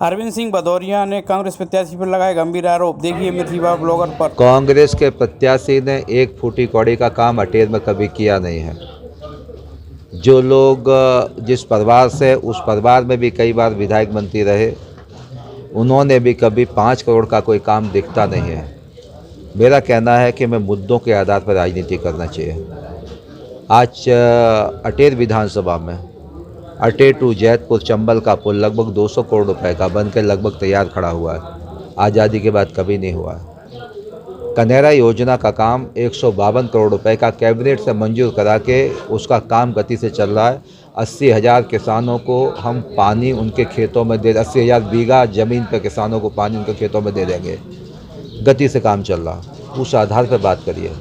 अरविंद सिंह भदौरिया ने कांग्रेस प्रत्याशी पर लगाए गंभीर आरोप। देखिए मिर्चीवाड़ ब्लॉगर पर। कांग्रेस के प्रत्याशी ने एक फूटी कौड़ी का काम अटेर में कभी किया नहीं है। जो लोग जिस परिवार से, उस परिवार में भी कई बार विधायक मंत्री रहे, उन्होंने भी कभी 5 करोड़ का कोई काम दिखता नहीं है। मेरा कहना है कि मैं मुद्दों के आधार पर राजनीति करना चाहिए। आज अटेर विधानसभा में अटेर टू जैतपुर चंबल का पुल लगभग 200 करोड़ रुपए का बन के लगभग तैयार खड़ा हुआ है। आज़ादी के बाद कभी नहीं हुआ है। कनेरा योजना का काम 152 करोड़ रुपए का कैबिनेट से मंजूर करा के उसका काम गति से चल रहा है। 80,000 किसानों को हम पानी उनके खेतों में दे 80,000 बीघा ज़मीन पर किसानों को पानी उनके खेतों में दे देंगे। गति से काम चल रहा, उस आधार पर बात करिए।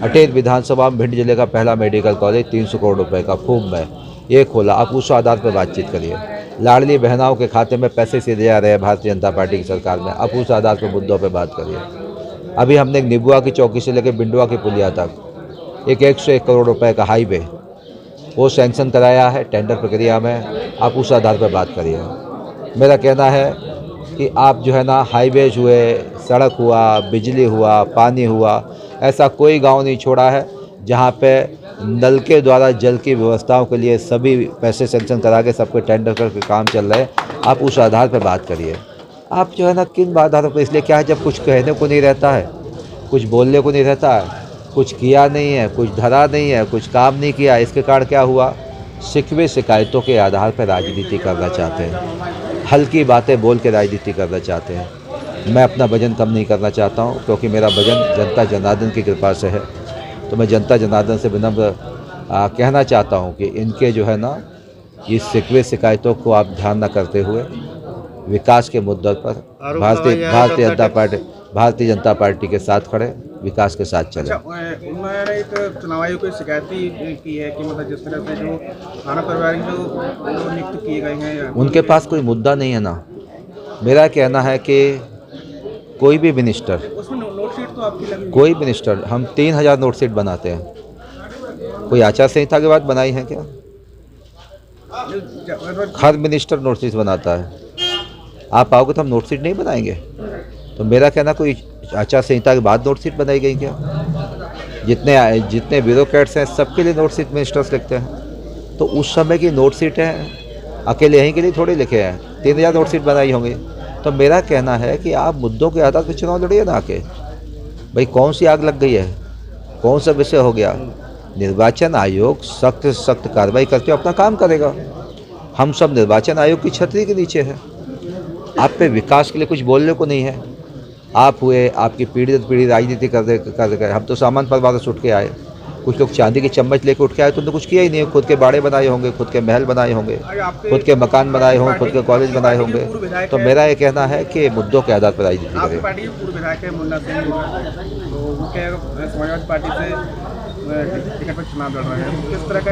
अटेर विधानसभा में भिंड जिले का पहला मेडिकल कॉलेज 300 करोड़ रुपए का फूब में ये खोला, आप उस आधार पर बातचीत करिए। लाडली बहनाओं के खाते में पैसे सीधे जा रहे हैं भारतीय जनता पार्टी की सरकार में, आप उस आधार पर मुद्दों पर बात करिए। अभी हमने निबुआ की चौकी से लेकर बिंडुआ की पुलिया तक एक 101 करोड़ रुपए का हाईवे वो सैंक्शन कराया है टेंडर प्रक्रिया में, आप उस आधार पर बात करिए। मेरा कहना है कि आप जो है ना, हाईवेज हुए, सड़क हुआ, बिजली हुआ, पानी हुआ, ऐसा कोई गांव नहीं छोड़ा है जहां पे नल के द्वारा जल की व्यवस्थाओं के लिए सभी पैसे सैंक्शन करा के सबके टेंडर करके काम चल रहे हैं, आप उस आधार पर बात करिए। आप जो है ना, किन आधारों पर, इसलिए क्या है, जब कुछ कहने को नहीं रहता है, कुछ बोलने को नहीं रहता है, कुछ किया नहीं है, कुछ धरा नहीं है, कुछ काम नहीं किया, इसके कारण क्या हुआ, शिकवे शिकायतों के आधार पर राजनीति करना चाहते हैं, हल्की बातें बोल के राजनीति करना चाहते हैं। मैं अपना वजन कम नहीं करना चाहता हूं, क्योंकि मेरा वजन जनता जनार्दन की कृपा से है। तो मैं जनता जनार्दन से विनम्र कहना चाहता हूं कि इनके जो है ना, ये शिकवे शिकायतों को आप ध्यान न करते हुए विकास के मुद्दों पर भारतीय जनता पार्टी के साथ खड़े, विकास के साथ चले। उन्होंने एक चुनाव आयोग को शिकायत भी की है कि मतलब जिस तरह से जो थाना प्रभारी जो नियुक्त किए गए हैं, उनके पास कोई मुद्दा नहीं है ना। मेरा कहना है कि कोई भी मिनिस्टर, उसमें नोट शीट तो आपकी लगी, कोई मिनिस्टर, हम 3000 नोट शीट बनाते हैं। कोई आचार संहिता के बाद बनाई है क्या? हर मिनिस्टर नोट शीट बनाता है। आप आओगे तो हम नोट शीट नहीं बनाएंगे? तो मेरा कहना, कोई आचार संहिता के बाद नोट शीट बनाई गई क्या? जितने ब्यूरोक्रेट्स हैं सबके लिए नोट शीट मिनिस्टर्स लिखते हैं। तो उस समय की नोट शीटें अकेले यहीं के लिए थोड़ी लिखे हैं, 3000 नोट शीट बनाई होंगी। तो मेरा कहना है कि आप मुद्दों के आधार पर चुनाव लड़िए ना आके। भाई कौन सी आग लग गई है, कौन सा विषय हो गया? निर्वाचन आयोग सख्त से सख्त कार्रवाई करके अपना काम करेगा। हम सब निर्वाचन आयोग की छतरी के नीचे हैं। आप पे विकास के लिए कुछ बोलने को नहीं है। आप हुए, आपकी पीढ़ी दर पीढ़ी राजनीति कर हम तो सामान्य परिवार से उठ के आए। कुछ लोग चांदी की चम्मच लेकर उठ के आए तो उन्होंने कुछ किया ही नहीं है। खुद के बाड़े बनाए होंगे, खुद के महल बनाए होंगे, खुद के मकान बनाए होंगे, खुद के कॉलेज बनाए होंगे। तो मेरा ये कहना है कि मुद्दों के आधार पर राजनीति करें। पार्टी के पूर्व विधायक है मुन्ना सिंह, तो वो क्या समाजवादी पार्टी से टिकट पर चुनाव लड़ रहे हैं, तो किस तरह का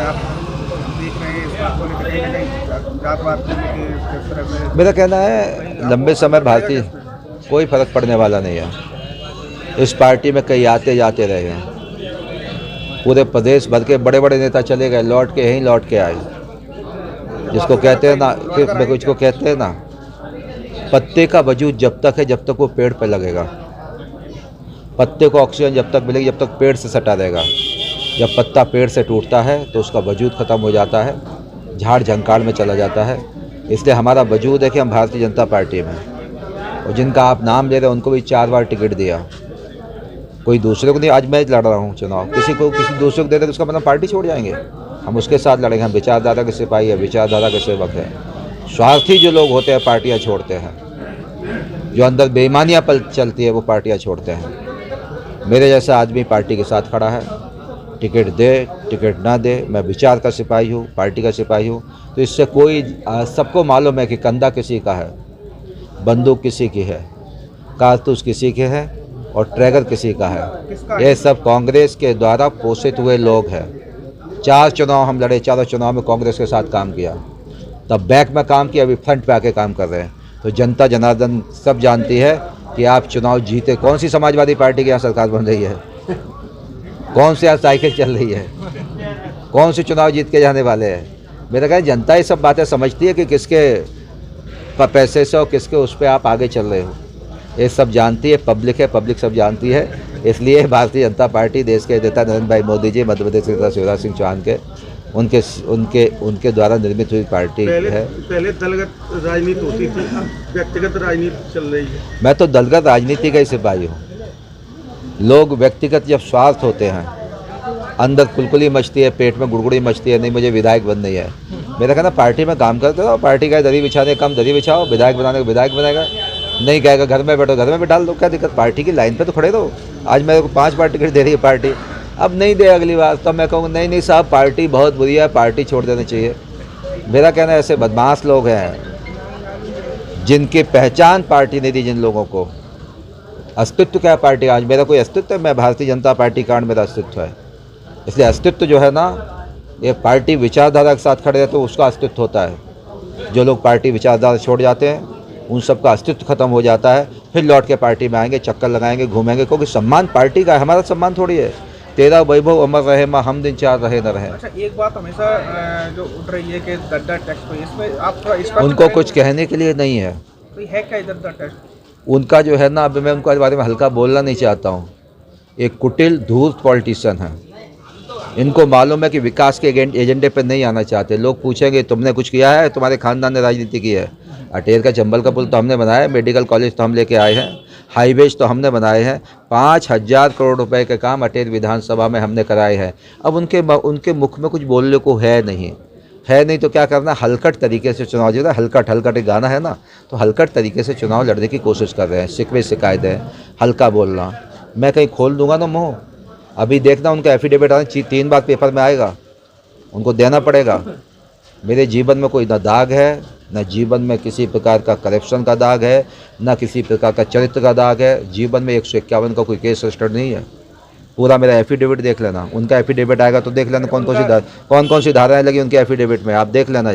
आप देख रहे हैं इस बात को लेकर? जातवाद को लेकर किस तरह से? मेरा कहना है, लंबे समय भारतीय कोई फर्क पड़ने वाला नहीं है। इस पार्टी में कई आते जाते रहे हैं, पूरे प्रदेश भर के बड़े बड़े नेता चले गए, लौट के यहीं लौट के आए। जिसको कहते हैं ना, जिसको कहते हैं ना, पत्ते का वजूद जब तक है जब तक वो पेड़ पर लगेगा। पत्ते को ऑक्सीजन जब तक मिलेगी जब तक पेड़ से सटा रहेगा। जब पत्ता पेड़ से टूटता है तो उसका वजूद ख़त्म हो जाता है, झाड़ झंकाड़ में चला जाता है। इसलिए हमारा वजूद है कि हम भारतीय जनता पार्टी में, और जिनका आप नाम ले रहे हैं उनको भी 4 बार टिकट दिया। कोई दूसरे को नहीं, आज मैं लड़ रहा हूँ चुनाव, किसी दूसरे को दे रहे तो उसका मतलब पार्टी छोड़ जाएंगे? हम उसके साथ लड़ेंगे। हम विचारधारा के सिपाही है, विचारधारा के सेवक है। स्वार्थी जो लोग होते हैं पार्टियाँ छोड़ते हैं, जो अंदर बेईमानियाँ पल चलती है वो पार्टियाँ छोड़ते हैं। मेरे जैसा आदमी पार्टी के साथ खड़ा है, टिकट दे टिकट ना दे, मैं विचार का सिपाही हूँ, पार्टी का सिपाही हूँ। तो इससे कोई, सबको मालूम है कि कंधा किसी का है, बंदूक किसी की है, कारतूस किसी के है और ट्रैगर किसी का है। ये सब कांग्रेस के द्वारा पोषित हुए लोग हैं। 4 चुनाव हम लड़े, 4 चुनाव में कांग्रेस के साथ काम किया, तब बैक में काम किया, अभी फ्रंट पे आके काम कर रहे हैं। तो जनता जनार्दन सब जानती है कि आप चुनाव जीते। कौन सी समाजवादी पार्टी की यहाँ सरकार बन रही है? कौन सी यहाँ साइकिल चल रही है? कौन से चुनाव जीत के जाने वाले हैं? मेरा कहना, जनता ये सब बातें समझती है कि किसके पैसे से और किसके उस पर आप आगे चल रहे हो। ये सब जानती है, पब्लिक सब जानती है। इसलिए भारतीय जनता पार्टी देश के नेता नरेंद्र भाई मोदी जी, मध्य प्रदेश के नेता शिवराज सिंह चौहान के उनके द्वारा निर्मित हुई पार्टी है। पहले दलगत राजनीति होती थी, अब व्यक्तिगत राजनीति चल रही है। मैं तो दलगत राजनीति का ही सिपाही हूँ। लोग व्यक्तिगत जब स्वार्थ होते हैं, अंदर कुलकुली मचती है, पेट में गुड़गुड़ी मचती है, नहीं मुझे विधायक बननी है। मेरा कहना पार्टी में काम करते रहो, पार्टी का दरी बिछाने कम दरी बिछाओ, विधायक बनाने को विधायक बनेगा, नहीं कहेगा घर में बैठो घर में बैठा लो, क्या दिक्कत। पार्टी की लाइन पे तो खड़े रहो। आज मेरे को 5 बार टिकट दे रही है पार्टी, अब नहीं दे अगली बार तो मैं कहूँगा नहीं साहब पार्टी बहुत बुरी है, पार्टी छोड़ देनी चाहिए। मेरा कहना है ऐसे बदमाश लोग हैं जिनकी पहचान पार्टी नहीं दी, जिन लोगों को अस्तित्व क्या है पार्टी। आज मेरा कोई अस्तित्व है, मैं भारतीय जनता पार्टी कारण मेरा अस्तित्व है। इसलिए अस्तित्व जो है ना, ये पार्टी विचारधारा के साथ खड़े रहते तो उसका अस्तित्व होता है। जो लोग पार्टी विचारधारा छोड़ जाते हैं उन सबका अस्तित्व खत्म हो जाता है, फिर लौट के पार्टी में आएंगे, चक्कर लगाएंगे, घूमेंगे, क्योंकि सम्मान पार्टी का है, हमारा सम्मान थोड़ी है। तेरा वैभव अमर रहे माँ हम दिन चार रहे न रहे। अच्छा, एक बात हमेशा जो उठ रही है कि दद्दा टैक्स को, इसमें आप थोड़ा इसका उनको कुछ कहने के लिए नहीं है। तो है क्या दद्दा टैक्स? उनका जो है ना, अभी मैं उनके बारे में हल्का बोलना नहीं चाहता हूँ। एक कुटिल धूर्त पॉलिटिशियन है। इनको मालूम है कि विकास के एजेंडे पर नहीं आना चाहते। लोग पूछेंगे तुमने कुछ किया है, तुम्हारे खानदान ने राजनीति की है। अटेर का चंबल का पुल तो हमने बनाया है, मेडिकल कॉलेज तो हम लेके आए हैं, हाईवेज तो हमने बनाए हैं, 5000 करोड़ रुपए के काम अटेर विधानसभा में हमने कराए हैं। अब उनके मुख में कुछ बोलने को है नहीं तो क्या करना, हलकट तरीके से चुनाव जीतना। हलकट एक गाना है ना, तो हलकट तरीके से चुनाव लड़ने की कोशिश कर रहे हैं। शिकवे शिकायतें, हल्का बोलना। मैं कहीं खोल दूंगा ना मुँह, अभी देखना उनका एफिडेविट आना 3 बार पेपर में आएगा, उनको देना पड़ेगा। मेरे जीवन में कोई ना दाग है, न जीवन में किसी प्रकार का करप्शन का दाग है, न किसी प्रकार का चरित्र का दाग है। जीवन में 151 का कोई केस रजिस्टर्ड नहीं है। पूरा मेरा एफिडेविट देख लेना, उनका एफिडेविट आएगा तो देख लेना कौन कौन सी धाराएं लगी उनके एफिडेविट में, आप देख लेना।